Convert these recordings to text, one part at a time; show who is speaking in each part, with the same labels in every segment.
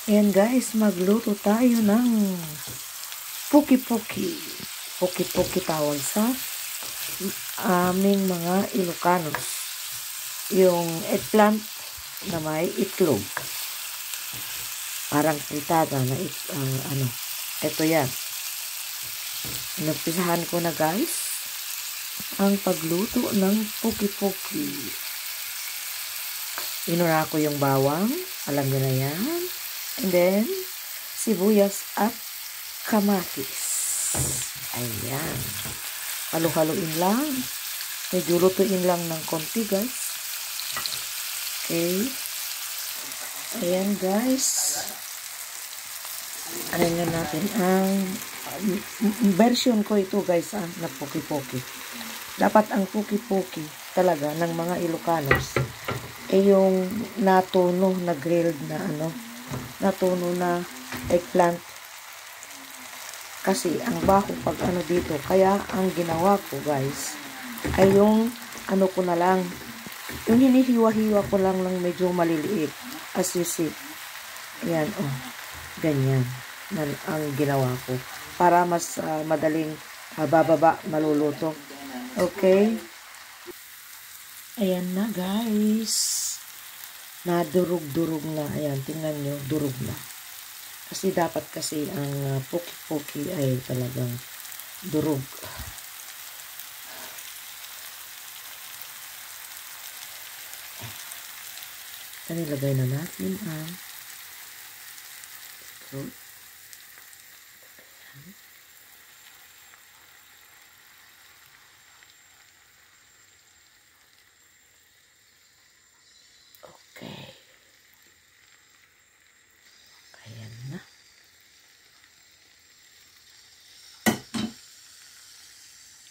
Speaker 1: Ayan guys, magluto tayo ng puki-puki. Puki-puki tawag sa aming mga Ilocanos. Yung eggplant na may itlog. Parang fritada na ito yan. Inumpisahan ko na guys ang pagluto ng puki-puki. Inuna ko yung bawang, alam nyo na yan. And then, sibuyas at kamatis. Ayan. Halo-haloin lang. Medyo lutuin lang ng konti guys. Okay. Ayan guys. Ano na natin ang version ko ito guys na puki-puki. Dapat ang puki-puki talaga ng mga Ilocanos yung natuno na grilled na natuno na eggplant. Kasi ang baho pag dito. Kaya ang ginawa ko guys ay yung ko na lang, yung hinihiwa-hiwa ko lang ng medyo maliliit. As you see. Ayan, ganyan. Ang ginawa ko. Para mas madaling bababa, maluluto. Okay? Ayan na guys. Nadurog-durog na. Ayan, tingnan nyo, durog na. Kasi dapat kasi ang puki-puki ay talagang durog. Nilagay na natin ang itlog. Okay. Ayan na.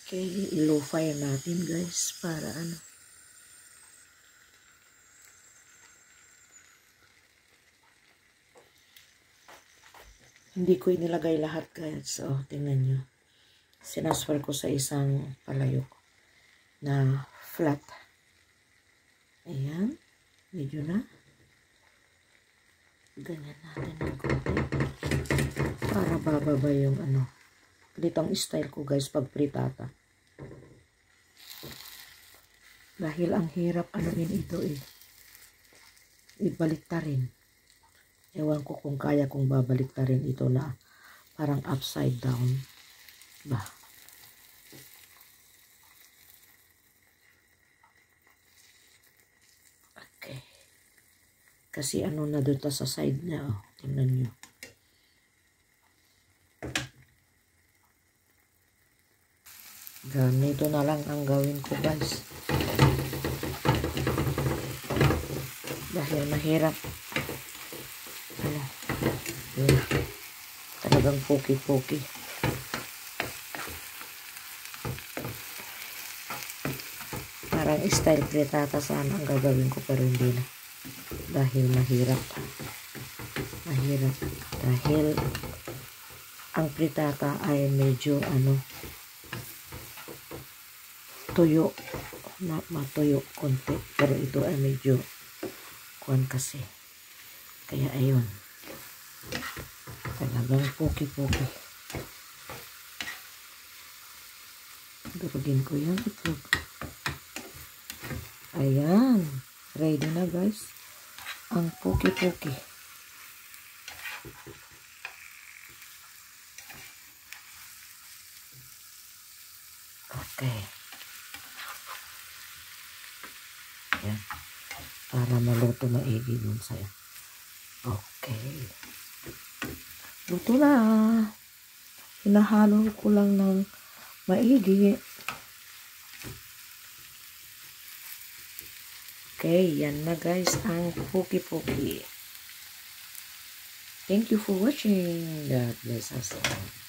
Speaker 1: Okay, i-low fire natin guys para Hindi ko inilagay lahat guys. So, tingnan nyo. Sinaswal ko sa isang palayok na flat. Ayan. Medyo na. Ganyan natin ng konti. Para bababa yung Ganito ang style ko guys pag pritata. Dahil ang hirap ito ibalik ta rin. Ewan ko kung kaya kong babalik ta rin ito na parang upside down. Ba? Okay. Kasi na doon ta sa side niya. Tingnan nyo. Ganito na lang ang gawin ko guys. Dahil mahirap. Talagang puki-puki. Parang style frittata sana ang gagawin ko pero hindi na. Dahil mahirap. Mahirap. Dahil ang frittata ay medyo tuyo. Matuyo konti. Pero ito ay medyo kuwan kasi. Kaya ayun. Talagang puki-puki. Durugin ko yung itlog. Ayan. Ready na guys. Ang puki-puki. Okay. Ayan. Para maluto maigi dun sa'yo. Okay. Luto na. Hinahalo ko lang ng maigi. Okay, yan na guys ang puki-puki. Thank you for watching. God bless us all.